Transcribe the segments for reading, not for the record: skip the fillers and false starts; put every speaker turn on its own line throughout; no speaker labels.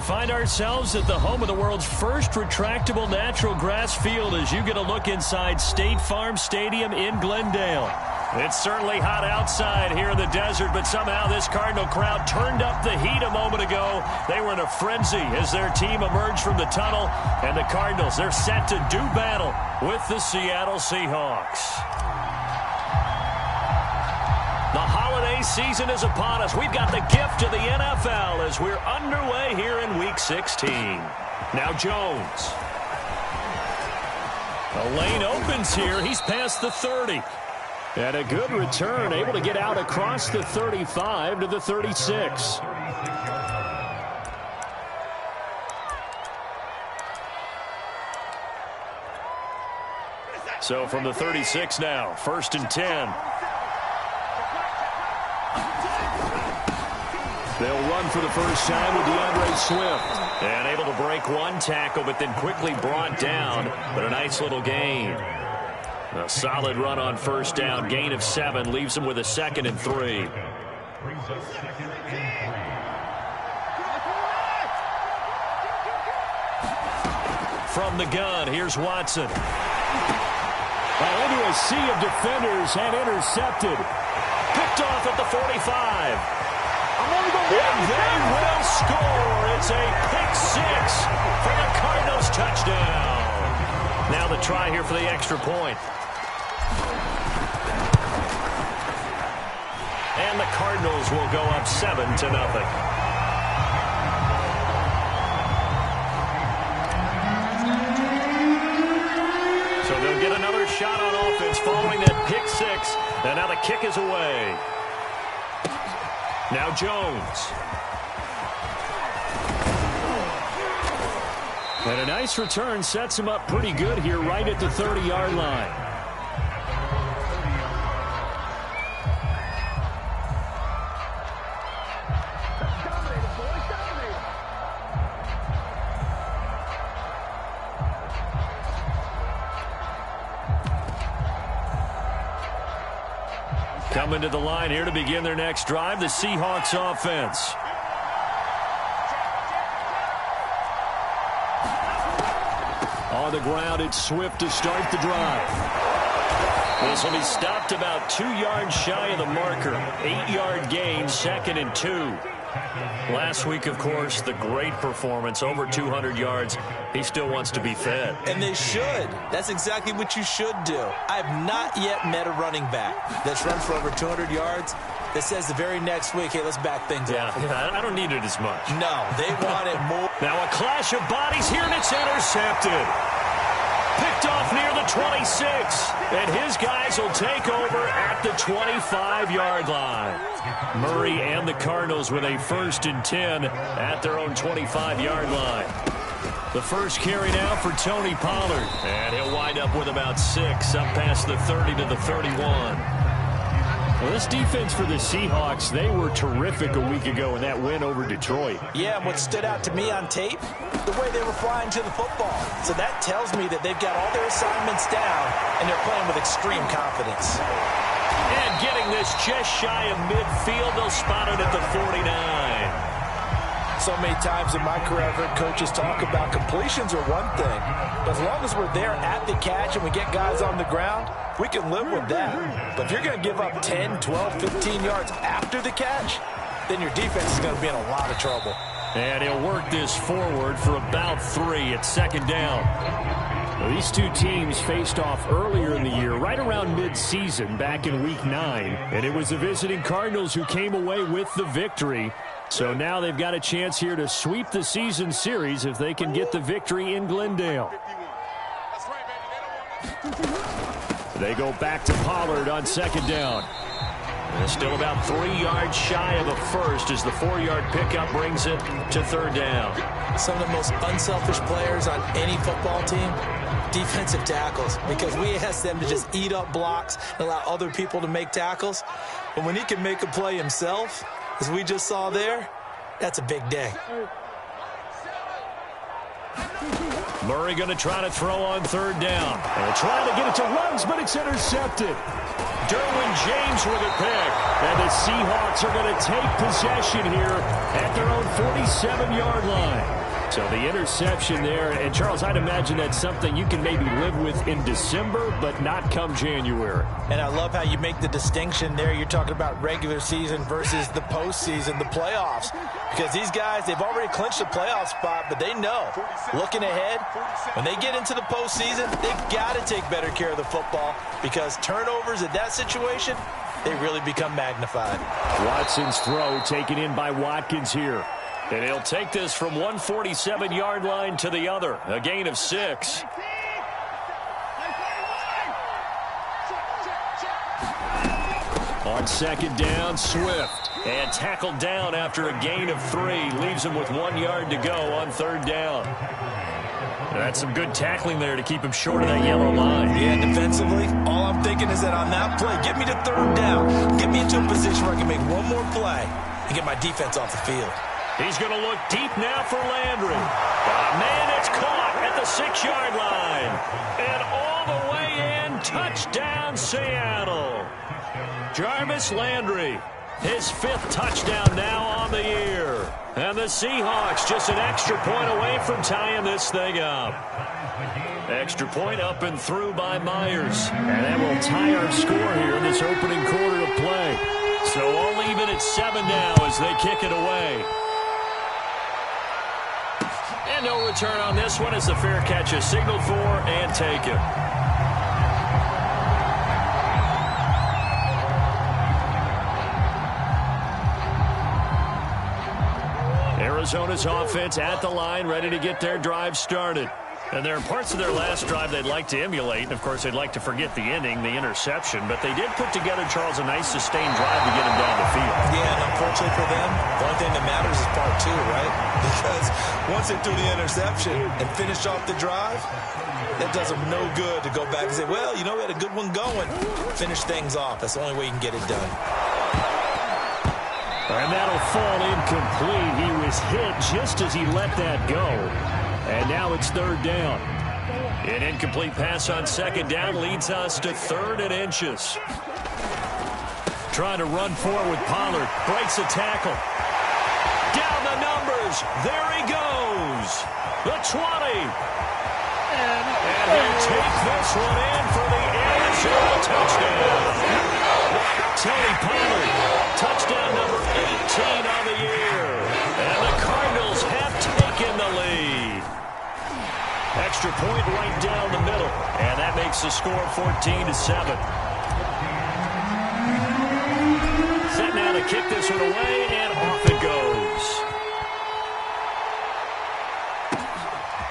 find ourselves at the home of the world's first retractable natural grass field as you get a look inside State Farm Stadium in Glendale. It's certainly hot outside here in the desert, but somehow this Cardinal crowd turned up the heat a moment ago. They were in a frenzy as their team emerged from the tunnel, and the Cardinals, they're set to do battle with the Seattle Seahawks. The holiday season is upon us. We've got the gift of the NFL as we're underway here in Week 16. Now Jones. The lane opens here. He's past the 30. And a good return, able to get out across the 35 to the 36. So from the 36 now, 1st and 10. They'll run for the first time with DeAndre Swift. And able to break one tackle, but then quickly brought down. But a nice little gain. A solid run on first down. Gain of 7 leaves him with a 2nd and 3. From the gun, here's Watson. Into a sea of defenders and intercepted. Picked off at the 45. And they will score. It's a pick 6 for the Cardinals touchdown. Now the try here for the extra point. And the Cardinals will go up 7-0. So they'll get another shot on offense following that pick 6. And now the kick is away. Now Jones. And a nice return sets him up pretty good here right at the 30-yard line. Coming to the line here to begin their next drive, the Seahawks offense. On the ground, it's Swift to start the drive. This will be stopped about 2 yards shy of the marker. 8-yard gain, 2nd and 2. Last week, of course, the great performance, over 200 yards. He still wants to be fed.
And they should. That's exactly what you should do. I have not yet met a running back that's run for over 200 yards that says the very next week, hey, let's back things up.
Yeah, I don't need it as much.
No, they want it more.
Now a clash of bodies here, and it's intercepted. Picked off near the 26. And his guys will take over at the 25-yard line. Murray and the Cardinals with a 1st and 10 at their own 25-yard line. The first carry now for Tony Pollard. And he'll wind up with about 6 up past the 30 to the 31. Well, this defense for the Seahawks, they were terrific a week ago in that win over Detroit.
Yeah, and what stood out to me on tape, the way they were flying to the football. So that tells me that they've got all their assignments down, and they're playing with extreme confidence.
And getting this just shy of midfield, they'll spot it at the 49.
So many times in my career, I've heard coaches talk about completions are one thing, but as long as we're there at the catch and we get guys on the ground, we can live with that. But if you're going to give up 10, 12, 15 yards after the catch, then your defense is going to be in a lot of trouble.
And he'll work this forward for about 3 at 2nd down. Well, these two teams faced off earlier in the year, right around mid-season, back in Week 9. And it was the visiting Cardinals who came away with the victory. So now they've got a chance here to sweep the season series if they can get the victory in Glendale. They go back to Pollard on 2nd down. And still about 3 yards shy of a first as the 4-yard pickup brings it to 3rd down.
Some of the most unselfish players on any football team, defensive tackles, because we ask them to just eat up blocks and allow other people to make tackles. But when he can make a play himself, as we just saw there, that's a big day.
Murray going to try to throw on 3rd down. And trying to get it to Ruggs, but it's intercepted. Derwin James with a pick. And the Seahawks are going to take possession here at their own 47-yard line. So the interception there, and Charles, I'd imagine that's something you can maybe live with in December, but not come January.
And I love how you make the distinction there. You're talking about regular season versus the postseason, the playoffs. Because these guys, they've already clinched a playoff spot, but they know, looking ahead, when they get into the postseason, they've got to take better care of the football because turnovers in that situation, they really become magnified.
Watson's throw taken in by Watkins here. And he'll take this from 147-yard line to the other. A gain of 6. On second down, Swift. And tackled down after a gain of 3. Leaves him with 1 yard to go on third down. That's some good tackling there to keep him short of that yellow line.
Yeah, defensively, all I'm thinking is that on that play, get me to third down. Get me into a position where I can make one more play and get my defense off the field.
He's going to look deep now for Landry. Man, it's caught at the 6-yard line. And all the way in, touchdown Seattle. Jarvis Landry, his 5th touchdown now on the year. And the Seahawks just an extra point away from tying this thing up. Extra point up and through by Myers. And that will tie our score here in this opening quarter of play. So all even at 7 now as they kick it away. And no return on this one as the fair catch is signaled for and taken. Arizona's offense at the line, ready to get their drive started. And there are parts of their last drive they'd like to emulate. And, of course, they'd like to forget the ending, the interception. But they did put together, Charles, a nice sustained drive to get them down the field.
Yeah, and unfortunately for them, the only thing that matters is part 2, right? Because once they threw the interception and finished off the drive, that does them no good to go back and say, well, you know, we had a good one going. Finish things off. That's the only way you can get it done.
And that'll fall incomplete. He was hit just as he let that go. And now it's third down. An incomplete pass on second down leads us to 3rd and inches. Trying to run forward with Pollard. Breaks a tackle. Down the numbers. There he goes. The 20. And he'll take this one in for the Arizona touchdown. Tony Pollard, touchdown number 18 on the year. And the Cardinals have taken the lead. Extra point right down the middle. And that makes the score 14-7. Set now to kick this one away, and off it goes.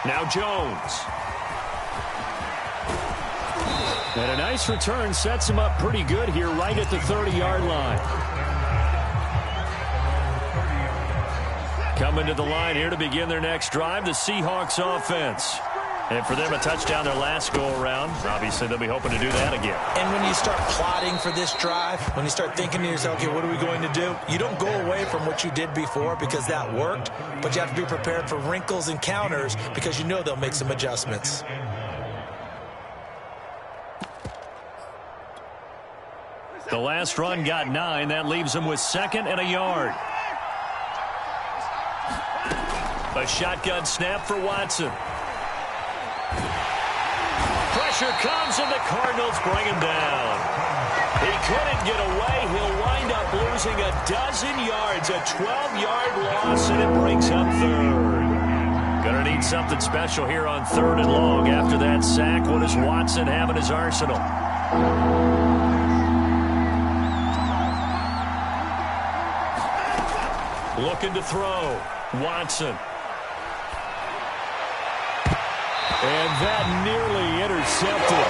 Now Jones. And a nice return sets him up pretty good here right at the 30-yard line. Coming to the line here to begin their next drive, the Seahawks offense. And for them, a touchdown their last go-around. Obviously, they'll be hoping to do that again.
And when you start plotting for this drive, when you start thinking to yourself, okay, what are we going to do? You don't go away from what you did before because that worked, but you have to be prepared for wrinkles and counters because you know they'll make some adjustments.
The last run got 9. That leaves them with 2nd and a yard. A shotgun snap for Watson. Pressure comes, and the Cardinals bring him down. He couldn't get away. He'll wind up losing a dozen yards, a 12-yard loss, and it brings up 3rd. Gonna need something special here on 3rd and long. After that sack, what does Watson have in his arsenal? Looking to throw. Watson. And that nearly intercepted.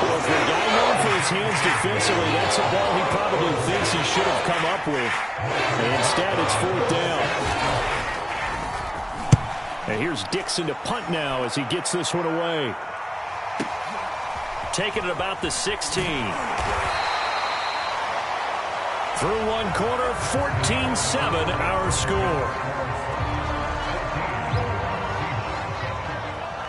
Well, for a guy known for his hands defensively, that's a ball he probably thinks he should have come up with. And instead, it's 4th down. And here's Dixon to punt now as he gets this one away. Taking it about the 16. Through one quarter, 14-7 our score.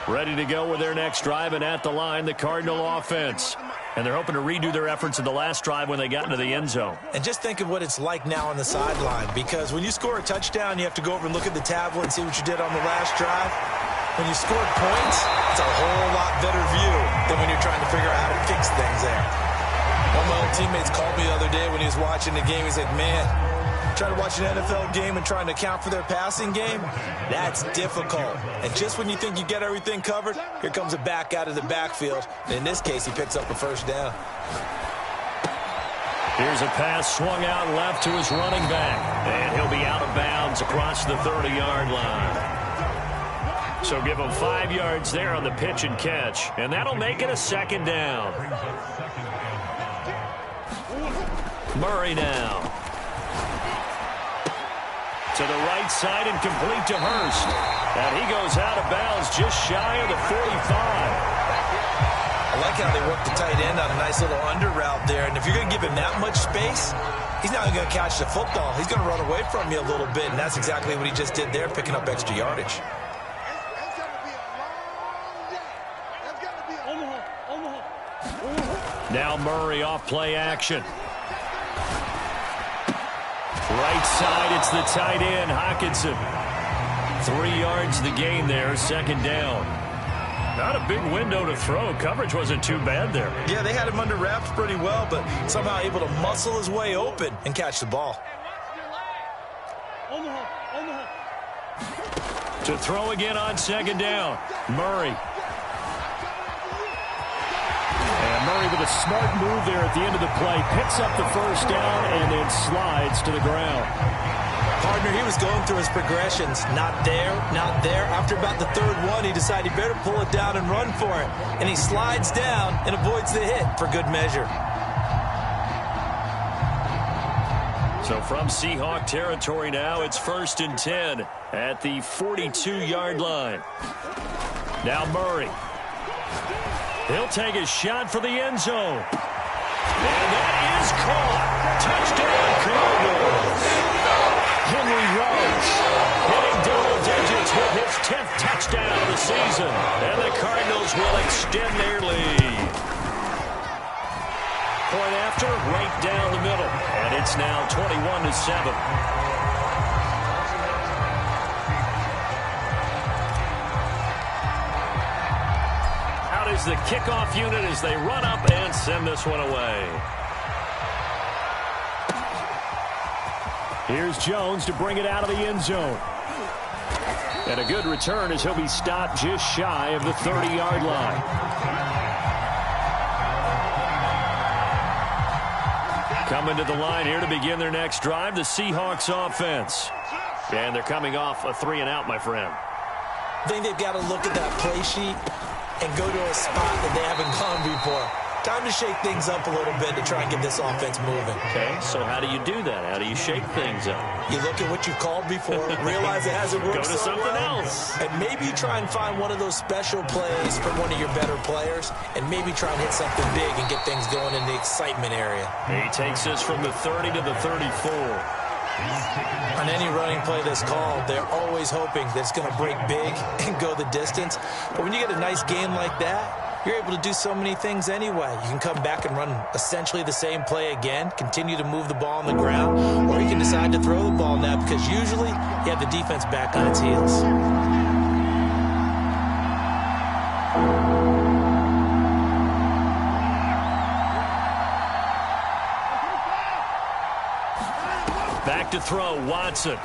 Ready to go with their next drive, and at the line, the Cardinal offense. And they're hoping to redo their efforts in the last drive when they got into the end zone.
And just think of what it's like now on the sideline, because when you score a touchdown, you have to go over and look at the tablet and see what you did on the last drive. When you scored points, it's a whole lot better view than when you're trying to figure out how to fix things there. One of my old teammates called me the other day when he was watching the game. He's like, man, trying to watch an NFL game and trying to account for their passing game, that's difficult. And just when you think you get everything covered, here comes a back out of the backfield. And in this case, he picks up a first down.
Here's a pass swung out left to his running back. And he'll be out of bounds across the 30-yard line. So give him 5 yards there on the pitch and catch. And that'll make it a second down. Murray now. To the right side and complete to Hurst. And he goes out of bounds just shy of the 45.
I like how they work the tight end on a nice little under route there. And if you're going to give him that much space, he's not going to catch the football. He's going to run away from you a little bit. And that's exactly what he just did there, picking up extra yardage.
Now Murray off play action. Right side, it's the tight end, Hockenson. 3 yards the gain there, second down. Not a big window to throw. Coverage wasn't too bad there.
Yeah, they had him under wraps pretty well, but somehow able to muscle his way open and catch the ball.
To throw again on second down, Murray. And Murray with a smart move there at the end of the play. Picks up the first down and then slides to the ground.
Partner, he was going through his progressions. Not there, not there. After about the third one, he decided he better pull it down and run for it. And he slides down and avoids the hit for good measure.
So from Seahawk territory now, it's 1st and 10 at the 42-yard line. Now Murray. He'll take a shot for the end zone. And that is caught. Touchdown, Cardinals. Henry Ruggs hitting double digits with his 10th touchdown of the season. And the Cardinals will extend their lead. Point after, right down the middle. And it's now 21-7. Is the kickoff unit as they run up and send this one away. Here's Jones to bring it out of the end zone. And a good return as he'll be stopped just shy of the 30-yard line. Coming to the line here to begin their next drive, the Seahawks offense. And they're coming off a 3-and-out, my friend.
I think they've got to look at that play sheet and go to a spot that they haven't gone before. Time to shake things up a little bit to try and get this offense moving.
Okay, so how do you do that? How do you shake things up?
You look at what you've called before, realize it hasn't worked
so
so
something
well,
else.
and maybe try and find one of those special plays from one of your better players, and maybe try and hit something big and get things going in the excitement area.
He takes us from the 30 to the 34.
On any running play that's called, they're always hoping that it's going to break big and go the distance. But when you get a nice game like that, you're able to do so many things anyway. You can come back and run essentially the same play again, continue to move the ball on the ground, or you can decide to throw the ball now because usually you have the defense back on its heels.
Back to throw, Watson.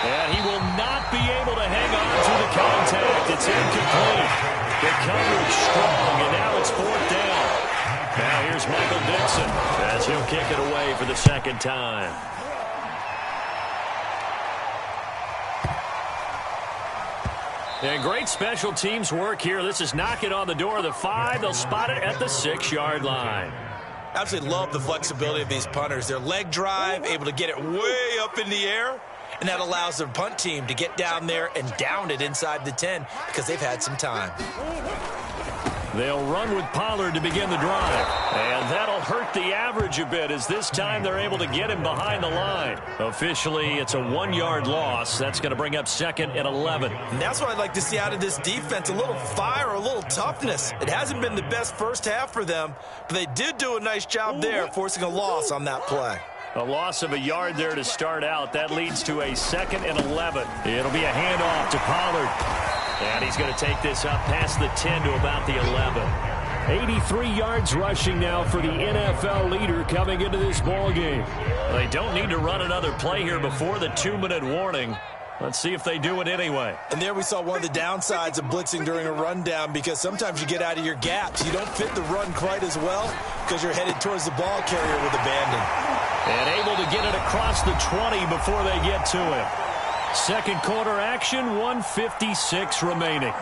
And he will not be able to hang on to the contact. It's incomplete. The coverage strong, and now it's 4th down. Now here's Michael Dixon as he'll kick it away for the second time. And great special teams work here. This is knocking on the door of the 5. They'll spot it at the 6-yard line.
Absolutely love the flexibility of these punters. Their leg drive, able to get it way up in the air, and that allows their punt team to get down there and down it inside the 10 because they've had some time.
They'll run with Pollard to begin the drive. And that'll hurt the average a bit as this time they're able to get him behind the line. Officially, it's a 1-yard loss. That's going to bring up 2nd and 11.
And that's what I'd like to see out of this defense, a little fire, a little toughness. It hasn't been the best first half for them, but they did do a nice job there forcing a loss on that play.
A loss of a yard there to start out. That leads to a 2nd and 11. It'll be a handoff to Pollard. And he's going to take this up past the 10 to about the 11. 83 yards rushing now for the NFL leader coming into this ball game. They don't need to run another play here before the 2-minute warning. Let's see if they do it anyway.
And there we saw one of the downsides of blitzing during a rundown, because sometimes you get out of your gaps. You don't fit the run quite as well because you're headed towards the ball carrier with abandon.
And able to get it across the 20 before they get to it. Second quarter action, 1:56 remaining.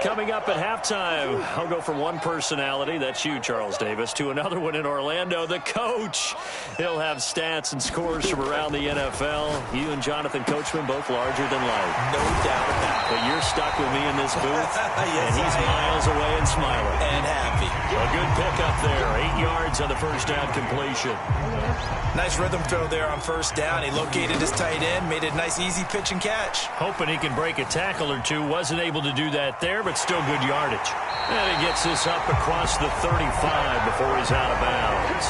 Coming up at halftime, I'll go from one personality, that's you, Charles Davis, to another one in Orlando, the coach. He'll have stats and scores from around the NFL. You and Jonathan Coachman both larger than life.
No doubt about it.
But you're stuck with me in this booth,
yes,
and he's miles away and smiling.
And happy.
A good pickup there, 8 yards on the first down completion.
Nice rhythm throw there on first down. He located his tight end, made it a nice easy pitch and catch.
Hoping he can break a tackle or two. Wasn't able to do that there, but still good yardage. And he gets this up across the 35 before he's out of bounds.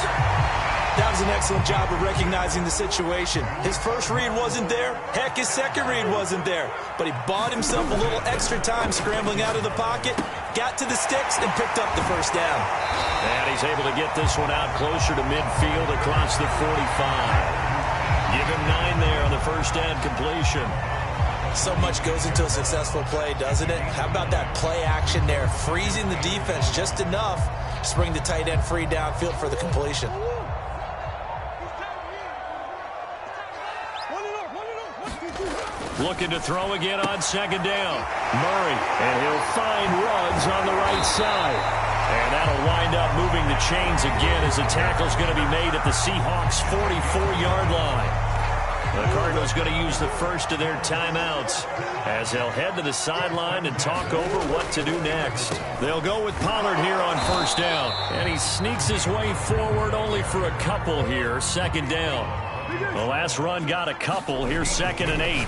That was an excellent job of recognizing the situation. His first read wasn't there. Heck, his second read wasn't there. But he bought himself a little extra time scrambling out of the pocket, got to the sticks, and picked up the first down.
And he's able to get this one out closer to midfield across the 45. Give him 9 there on the first down completion.
So much goes into a successful play, doesn't it? How about that play action there, freezing the defense just enough to bring the tight end free downfield for the completion.
Looking to throw again on second down. Murray, and he'll find Ruggs on the right side. And that'll wind up moving the chains again as the tackle's going to be made at the Seahawks' 44-yard line. The Cardinals going to use the first of their timeouts as they'll head to the sideline and talk over what to do next. They'll go with Pollard here on first down. And he sneaks his way forward only for a couple here, second down. The last run got a couple. Here's 2nd and 8.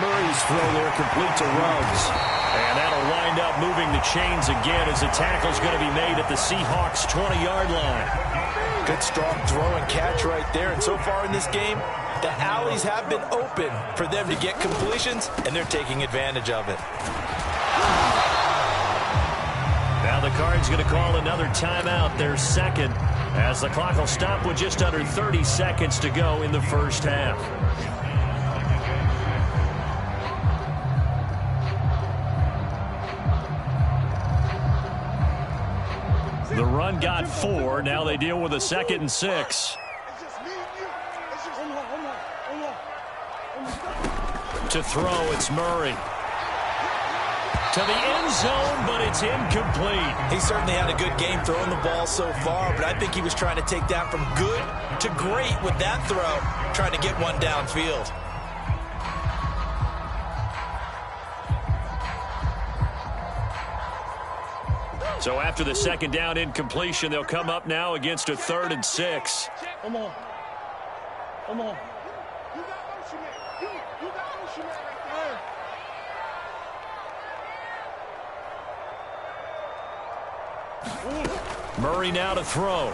Murray's throw there complete to Ruggs. And that'll wind up moving the chains again as the tackle's going to be made at the Seahawks' 20-yard line.
Good strong throw and catch right there. And so far in this game, the alleys have been open for them to get completions, and they're taking advantage of it.
Now the Cards going to call another timeout, their second, as the clock will stop with just under 30 seconds to go in the first half. The run got 4. Now they deal with a 2nd and 6. To throw, it's Murray. To the end zone, but it's incomplete.
He certainly had a good game throwing the ball so far, but I think he was trying to take that from good to great with that throw, trying to get one downfield.
So after the second down incompletion, they'll come up now against a 3rd and 6.
Come on. Come on. You got Ocean Man. You got Ocean Man right there.
Murray now to throw.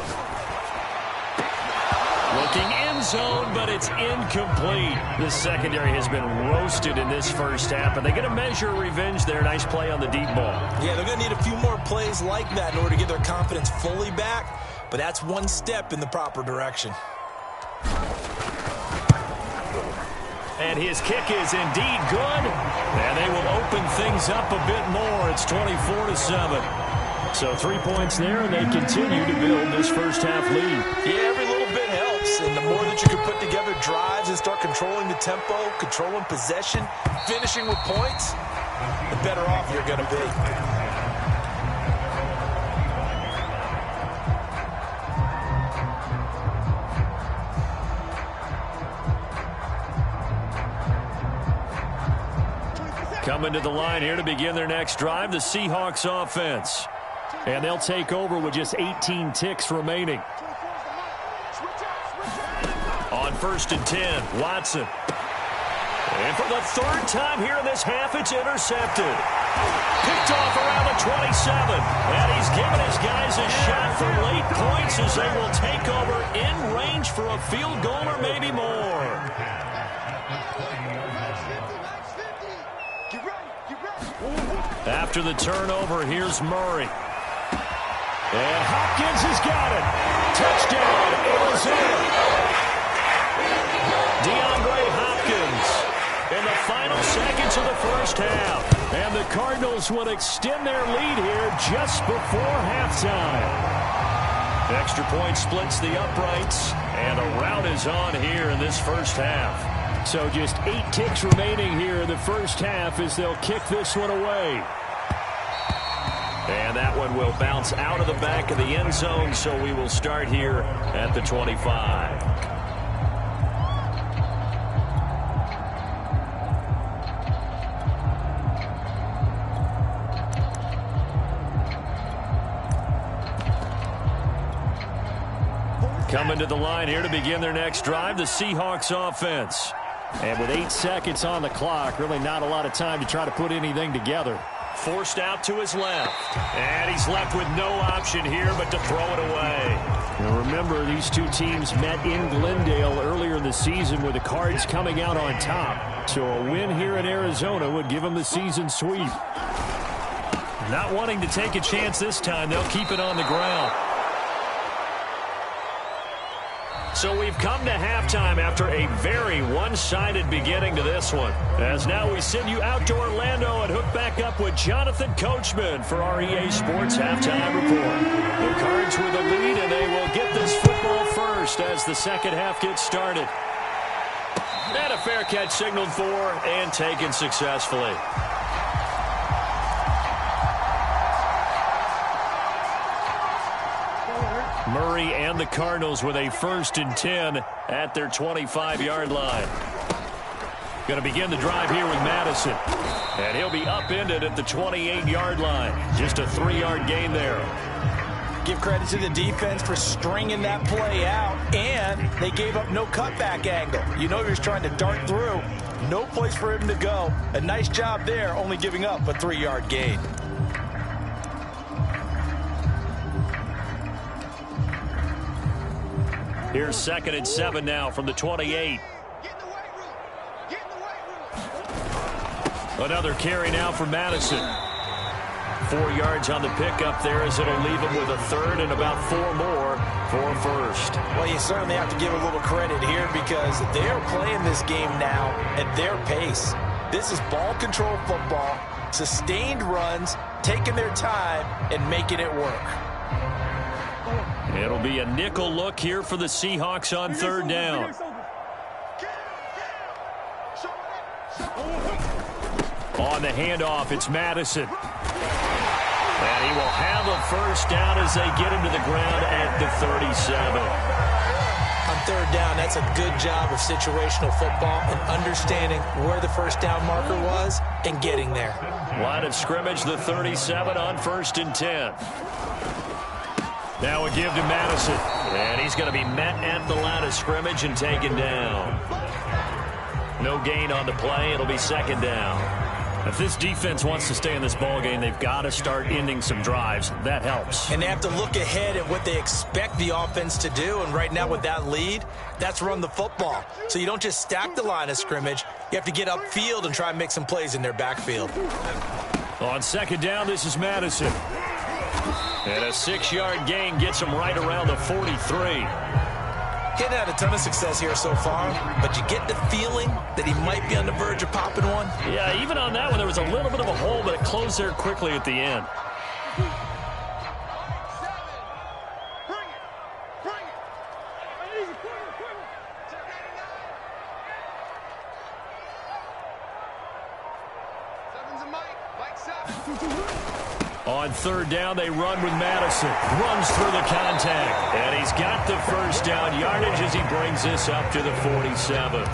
Looking end zone, but it's incomplete. The secondary has been roasted in this first half, and they're going to measure revenge there. Nice play on the deep ball.
Yeah, they're going to need a few more plays like that in order to get their confidence fully back, but that's one step in the proper direction.
And his kick is indeed good, and they will open things up a bit more. It's 24-7. So 3 points there, and they continue to build this first half lead.
Yeah, every little bit helps, and the more that you can put together drives and start controlling the tempo, controlling possession, finishing with points, the better off you're going to be.
Coming to the line here to begin their next drive, the Seahawks offense. And they'll take over with just 18 ticks remaining. On 1st and 10, Watson. And for the third time here in this half, it's intercepted. Picked off around the 27. And he's given his guys a shot for late points as they will take over in range for a field goal or maybe more. After the turnover, here's Murray. And Hopkins has got it. Touchdown, Arizona. DeAndre Hopkins in the final seconds of the first half. And the Cardinals will extend their lead here just before halftime. Extra point splits the uprights, and a rout is on here in this first half. So just 8 ticks remaining here in the first half as they'll kick this one away. And that one will bounce out of the back of the end zone, so we will start here at the 25. Coming to the line here to begin their next drive, the Seahawks offense. And with 8 seconds on the clock, really not a lot of time to try to put anything together. Forced out to his left. And he's left with no option here but to throw it away. Now remember, these two teams met in Glendale earlier in the season with the Cards coming out on top. So a win here in Arizona would give them the season sweep. Not wanting to take a chance this time, they'll keep it on the ground. So we've come to halftime after a very one-sided beginning to this one. As now we send you out to Orlando and hook back up with Jonathan Coachman for our EA Sports Halftime Report. The Cards with the lead, and they will get this football first as the second half gets started. And a fair catch signaled for and taken successfully. Murray and the Cardinals with a 1st and 10 at their 25-yard line. Going to begin the drive here with Madison. And he'll be upended at the 28-yard line. Just a 3-yard gain there.
Give credit to the defense for stringing that play out, and they gave up no cutback angle. You know he was trying to dart through. No place for him to go. A nice job there, only giving up a 3-yard gain.
Here's 2nd and 7 now from the 28. Another carry now for Madison. 4 yards on the pickup there as it'll leave him with a 3rd and about 4 more for a 1st.
Well, you certainly have to give a little credit here because they're playing this game now at their pace. This is ball control football, sustained runs, taking their time and making it work.
It'll be a nickel look here for the Seahawks on 3rd down. On the handoff, it's Madison. And he will have a 1st down as they get him to the ground at the 37.
On 3rd down, that's a good job of situational football and understanding where the 1st down marker was and getting there.
Line of scrimmage, the 37 on 1st and 10. Now a give to Madison. And he's going to be met at the line of scrimmage and taken down. No gain on the play. It'll be 2nd down. If this defense wants to stay in this ballgame, they've got to start ending some drives. That helps.
And they have to look ahead at what they expect the offense to do. And right now with that lead, that's run the football. So you don't just stack the line of scrimmage. You have to get upfield and try and make some plays in their backfield.
On 2nd down, this is Madison. And a 6-yard gain gets him right around the 43.
He's had a ton of success here so far, but you get the feeling that he might be on the verge of popping one.
Yeah, even on that one, there was a little bit of a hole, but it closed there quickly at the end. On 3rd down, they run with Madison. Runs through the contact. And he's got the 1st down yardage as he brings this up to the 47.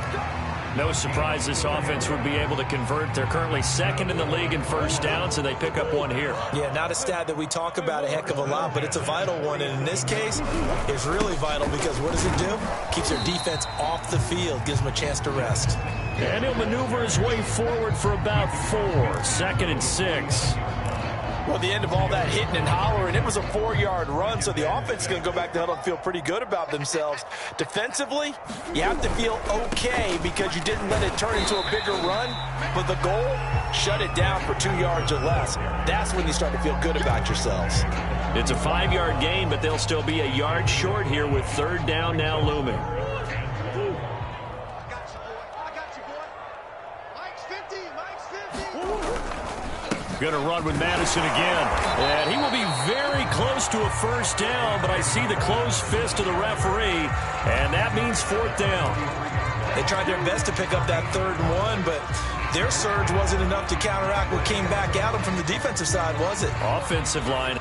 No surprise this offense would be able to convert. They're currently second in the league in first down, so they pick up one here.
Yeah, not a stat that we talk about a heck of a lot, but it's a vital one. And in this case, it's really vital because what does it do? Keeps their defense off the field, gives them a chance to rest.
And he'll maneuver his way forward for about 4. 2nd and 6.
Well, the end of all that hitting and hollering, it was a 4-yard run, so the offense is going to go back to huddle and feel pretty good about themselves. Defensively, you have to feel okay because you didn't let it turn into a bigger run, but the goal, shut it down for 2 yards or less. That's when you start to feel good about yourselves.
It's a 5-yard gain, but they'll still be a yard short here with 3rd down now looming. Going to run with Madison again. And he will be very close to a first down, but I see the closed fist of the referee, and that means 4th down.
They tried their best to pick up that 3rd and 1, but their surge wasn't enough to counteract what came back at them from the defensive side, was it?
Offensive line.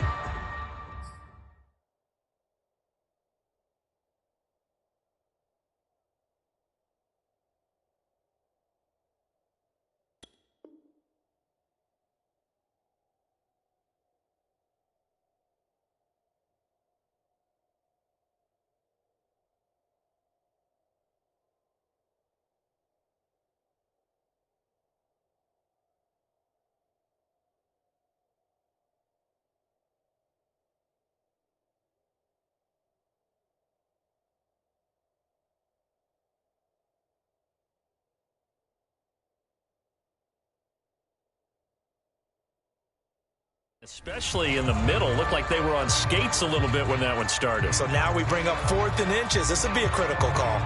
Especially in the middle. Looked like they were on skates a little bit when that one started.
So now we bring up 4th and inches. This would be a critical call.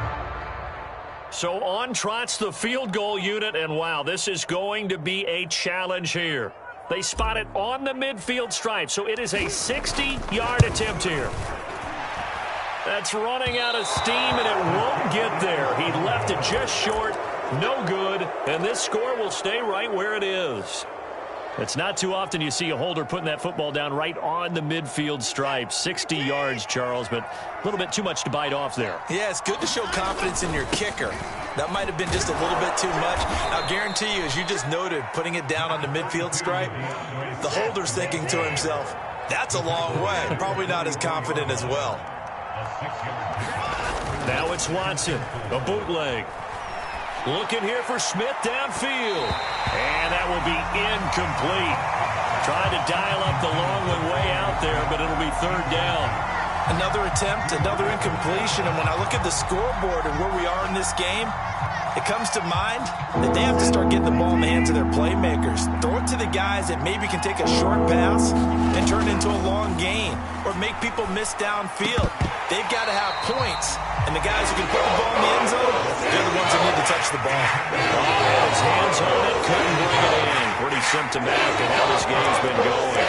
So on trots the field goal unit, and wow, this is going to be a challenge here. They spot it on the midfield stripe, so it is a 60-yard attempt here. That's running out of steam, and it won't get there. He left it just short, no good, and this score will stay right where it is. It's not too often you see a holder putting that football down right on the midfield stripe. 60 yards, Charles, but a little bit too much to bite off there.
Yeah, it's good to show confidence in your kicker. That might have been just a little bit too much. I'll guarantee you, as you just noted, putting it down on the midfield stripe, the holder's thinking to himself, that's a long way. Probably not as confident as well.
Now it's Watson, a bootleg. Looking here for Smith downfield. And that will be incomplete. Trying to dial up the long one way out there, but it'll be 3rd down.
Another attempt, another incompletion. And when I look at the scoreboard and where we are in this game, it comes to mind that they have to start getting the ball in the hands of their playmakers. Throw it to the guys that maybe can take a short pass and turn it into a long gain or make people miss downfield. They've got to have points. And the guys who can put the ball in the end zone, they're the ones who need to touch the ball.
Oh, his hands on it, couldn't bring it in. Pretty symptomatic of how this game's been going.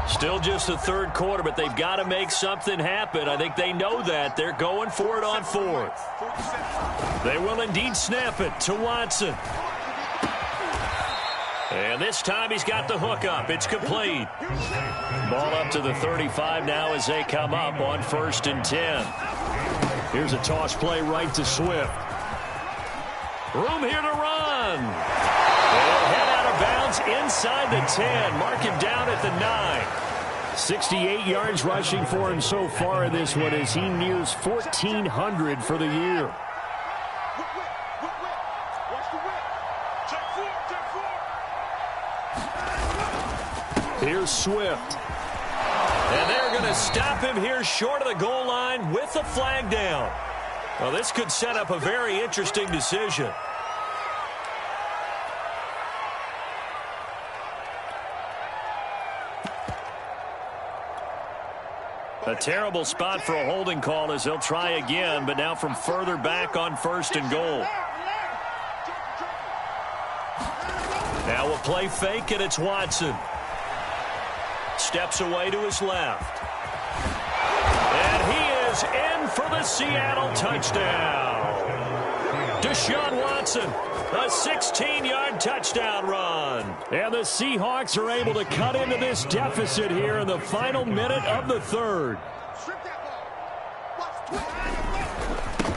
Still just the 3rd quarter, but they've got to make something happen. I think they know that. They're going for it on 4th. They will indeed snap it to Watson. And this time he's got the hook up. It's complete. Ball up to the 35 now as they come up on 1st and 10. Here's a toss play right to Swift. Room here to run. And head out of bounds inside the 10. Mark him down at the 9. 68 yards rushing for him so far in this one as he nears 1,400 for the year. Here's Swift. And they're going to stop him here short of the goal line with the flag down. Well, this could set up a very interesting decision. A terrible spot for a holding call as they'll try again, but now from further back on 1st and goal. Now a play fake, and it's Watson. Steps away to his left. And he is in for the Seattle touchdown. Deshaun Watson, a 16-yard touchdown run. And the Seahawks are able to cut into this deficit here in the final minute of the third.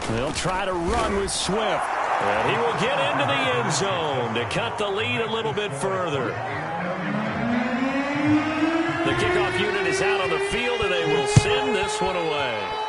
They'll try to run with Swift. And he will get into the end zone to cut the lead a little bit further. The kickoff unit is out on the field, and they will send this one away.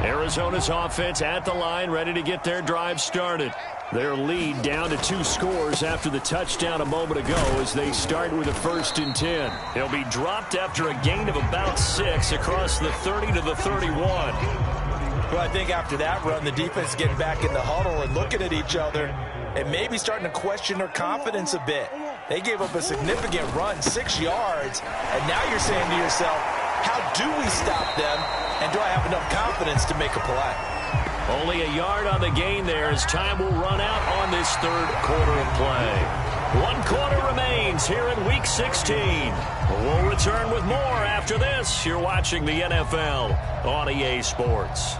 Arizona's offense at the line, ready to get their drive started. Their lead down to 2 scores after the touchdown a moment ago as they start with a 1st and 10. They'll be dropped after a gain of about 6 across the 30 to the 31.
Well, I think after that run, the defense is getting back in the huddle and looking at each other and maybe starting to question their confidence a bit. They gave up a significant run, 6 yards, and now you're saying to yourself, how do we stop them, and do I have enough confidence to make a play?
Only a yard on the gain there as time will run out on this third quarter of play. 1 quarter remains here in Week 16. We'll return with more after this. You're watching the NFL on EA Sports.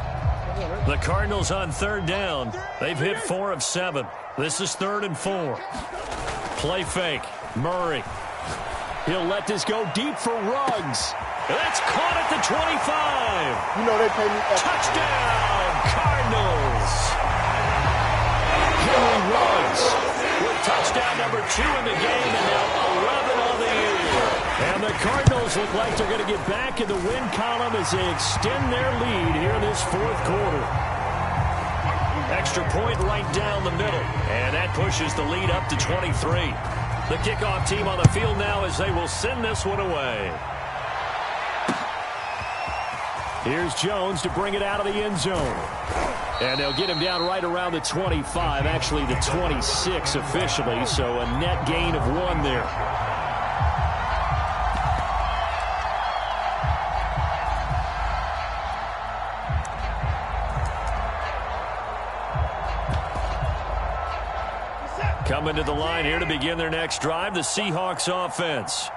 The Cardinals on 3rd down. They've hit 4 of 7. This is 3rd and 4. Play fake. Murray. He'll let this go deep for Ruggs. That's caught at the 25.
You know they pay me extra.
Touchdown, Cardinals. Henry Ruggs with touchdown number 2 in the game and now 11 on the year. And the Cardinals look like they're going to get back in the win column as they extend their lead here in this 4th quarter. Extra point right down the middle. And that pushes the lead up to 23. The kickoff team on the field now as they will send this one away. Here's Jones to bring it out of the end zone. And they'll get him down right around the 25, actually the 26 officially, so a net gain of 1 there. Coming to the line here to begin their next drive, the Seahawks offense.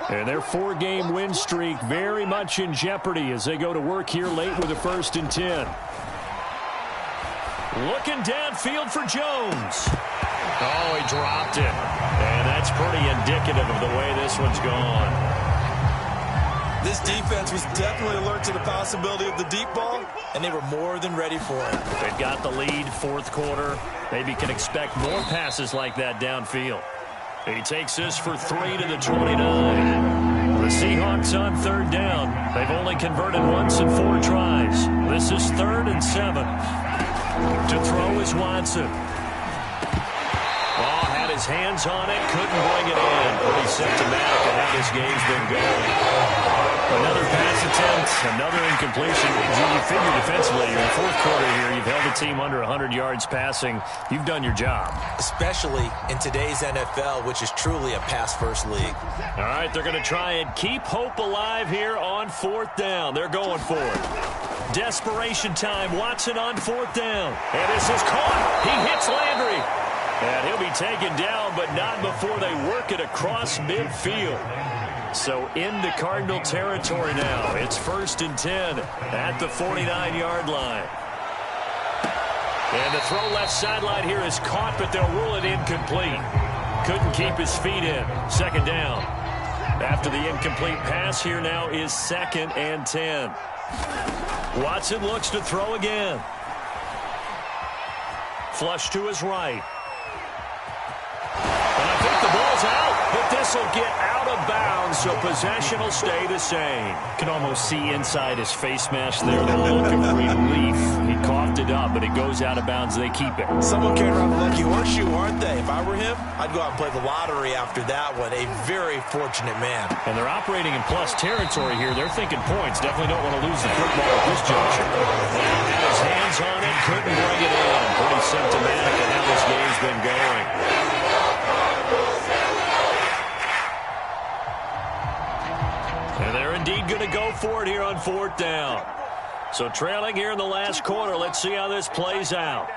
And their 4-game win streak very much in jeopardy as they go to work here late with a 1st and 10. Looking downfield for Jones. Oh, he dropped it. And that's pretty indicative of the way this one's gone.
This defense was definitely alert to the possibility of the deep ball, and they were more than ready for it.
They've got the lead, 4th quarter. Maybe can expect more passes like that downfield. He takes this for 3 to the 29. The Seahawks on 3rd down. They've only converted once in 4 tries. This is 3rd and 7. To throw is Watson. Oh, had his hands on it, couldn't bring it in. Pretty symptomatic of how this game's been going. Another pass attempt, another incompletion. You figure defensively, in the 4th quarter here, you've held the team under 100 yards passing. You've done your job.
Especially in today's NFL, which is truly a pass-first league.
All right, they're going to try and keep hope alive here on 4th down. They're going for it. Desperation time. Watson on 4th down. And this is caught. He hits Landry. And he'll be taken down, but not before they work it across midfield. So into Cardinal territory now. It's 1st and 10 at the 49-yard line. And the throw left sideline here is caught, but they'll rule it incomplete. Couldn't keep his feet in. 2nd down. After the incomplete pass, here now is 2nd and 10. Watson looks to throw again. Flush to his right. And I think the ball's out, but this will get out of bounds, so possession will stay the same. Can almost see inside his face mask there, the look of relief. He coughed it up, but it goes out of bounds. They keep it.
Someone carrying around a lucky horseshoe, aren't they? If I were him, I'd go out and play the lottery after that one. A very fortunate man.
And they're operating in plus territory here. They're thinking points. Definitely don't want to lose the football at this juncture. Had his hands on it, couldn't bring it in. Pretty symptomatic of how this game's been going. And they're indeed going to go for it here on 4th down. So trailing here in the last quarter. Let's see how this plays out.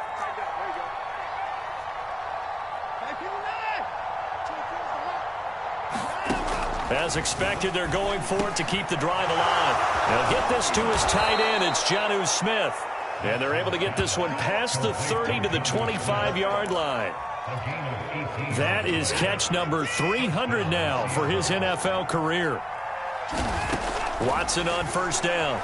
As expected, they're going for it to keep the drive alive. They'll get this to his tight end. It's Jonnu Smith. And they're able to get this one past the 30 to the 25-yard line. That is catch number 300 now for his NFL career. Watson on first down.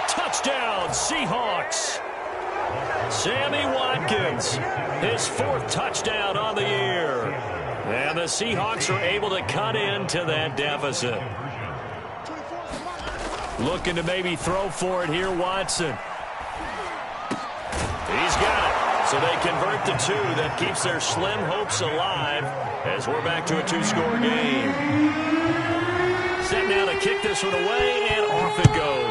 Touchdown, Seahawks. Sammy Watkins, his 4th touchdown on the year. And the Seahawks are able to cut into that deficit. Looking to maybe throw for it here, Watson. He's got it. So they convert the 2. That keeps their slim hopes alive as we're back to a 2-score game. Set now to kick this one away, and off it goes.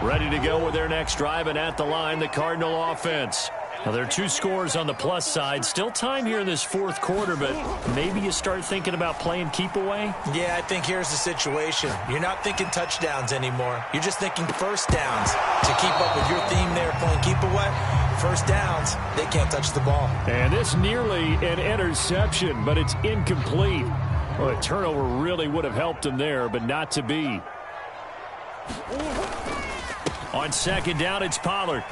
Ready to go with their next drive, and at the line, the Cardinal offense. Now, there are 2 scores on the plus side. Still time here in this 4th quarter, but maybe you start thinking about playing keep away?
Yeah, I think here's the situation. You're not thinking touchdowns anymore. You're just thinking first downs. To keep up with your theme there, playing keep away, first downs, they can't touch the ball. And
this nearly an interception, but it's incomplete. Well, a turnover really would have helped them there, but not to be. On second down, it's Pollard.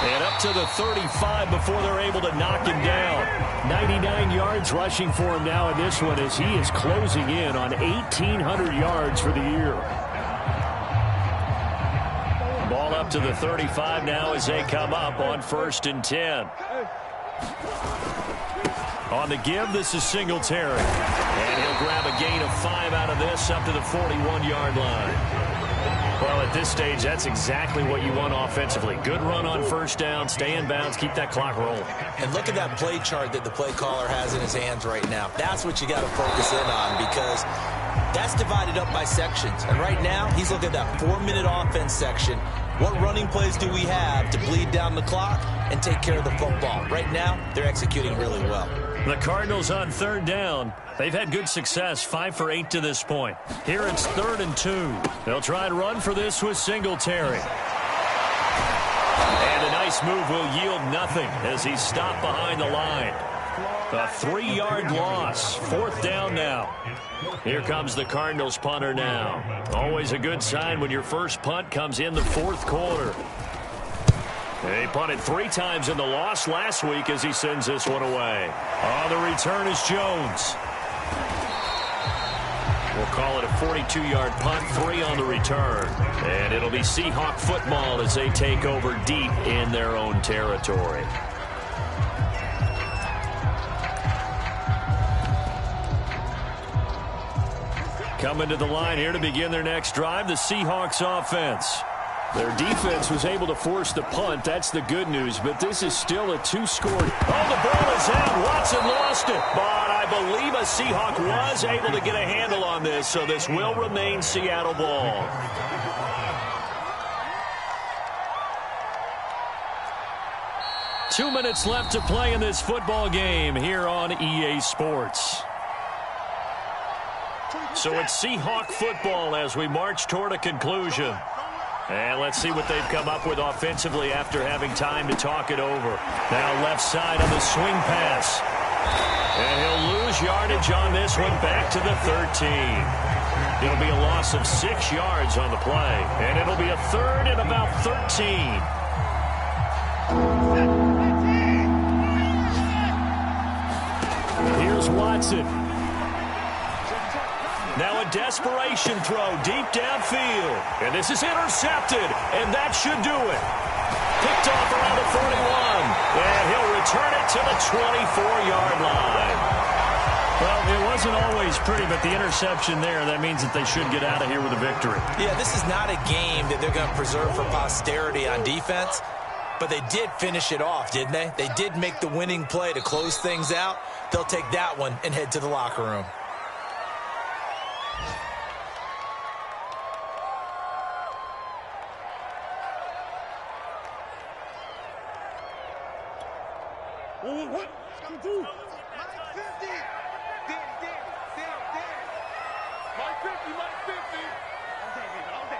And up to the 35 before they're able to knock him down. 99 yards rushing for him now in this one as he is closing in on 1,800 yards for the year. Ball up to the 35 now as they come up on 1st and 10. On the give, this is Singletary. And he'll grab a gain of 5 out of this up to the 41-yard line. Well, at this stage, that's exactly what you want offensively. Good run on first down, stay in bounds, keep that clock rolling.
And look at that play chart that the play caller has in his hands right now. That's what you got to focus in on because that's divided up by sections. And right now, he's looking at that 4-minute offense section. What running plays do we have to bleed down the clock and take care of the football? Right now, they're executing really well.
The Cardinals on 3rd down. They've had good success, 5 for 8 to this point. Here it's 3rd and 2. They'll try and run for this with Singletary. And a nice move will yield nothing as he's stopped behind the line. A 3-yard loss. 4th down now. Here comes the Cardinals punter now. Always a good sign when your first punt comes in the 4th quarter. They punted 3 times in the loss last week as he sends this one away. On the return is Jones. We'll call it a 42-yard punt, 3 on the return. And it'll be Seahawk football as they take over deep in their own territory. Coming to the line here to begin their next drive, the Seahawks offense. Their defense was able to force the punt. That's the good news, but this is still a 2-score. Oh, the ball is out. Watson lost it, but I believe a Seahawk was able to get a handle on this, so this will remain Seattle ball. Two minutes left to play in this football game here on EA Sports. So it's Seahawk football as we march toward a conclusion. And let's see what they've come up with offensively after having time to talk it over. Now left side on the swing pass. And he'll lose yardage on this one back to the 13. It'll be a loss of 6 yards on the play. And it'll be a 3rd and about 13. Here's Watson. Now a desperation throw deep downfield. And this is intercepted. And that should do it. Picked off around the 41. And he'll return it to the 24-yard line. Well, it wasn't always pretty, but the interception there, that means that they should get out of here with a victory.
Yeah, this is not a game that they're going to preserve for posterity on defense. But they did finish it off, didn't they? They did make the winning play to close things out. They'll take that one and head to the locker room.
What? Come through. 50. 50, like 50. All day.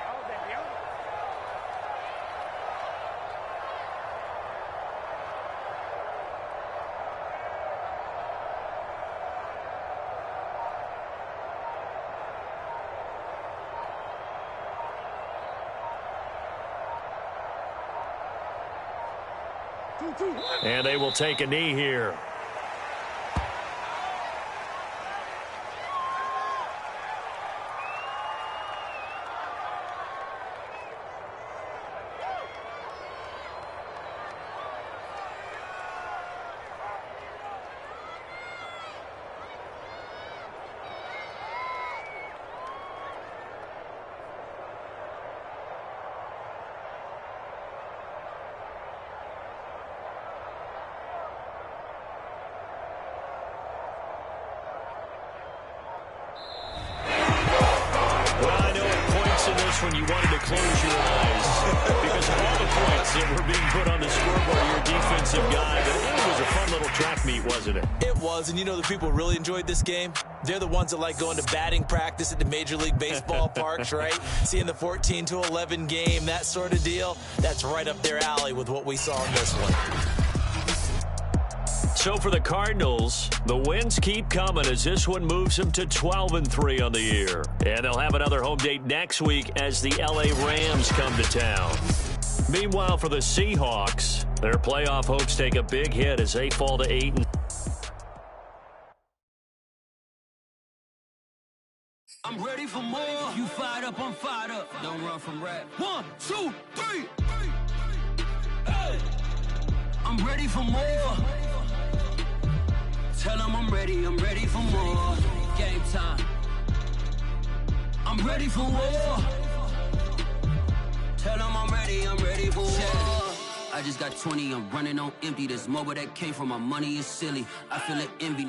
And they will take a knee here. When you wanted to close your eyes because of all the points that were being put on the scoreboard, your defensive guy. But it was a fun little track meet, wasn't it?
It was, and you know the people who really enjoyed this game? They're the ones that like going to batting practice at the Major League Baseball parks, right? Seeing the 14-11 game, that sort of deal. That's right up their alley with what we saw in this one.
So for the Cardinals, the wins keep coming as this one moves them to 12-3 on the year. And they'll have another home date next week as the LA Rams come to town. Meanwhile, for the Seahawks, their playoff hopes take a big hit as they fall to 8-.
I'm ready for more. You fired up, I'm fired up. Don't run from rap. 1, 2, 3. Hey. I'm ready for more. Tell them I'm ready for more. Game time. I'm ready for war. Tell them I'm ready for war. I just got 20, I'm running on empty. This mobile that came from my money is silly. I feel it envy.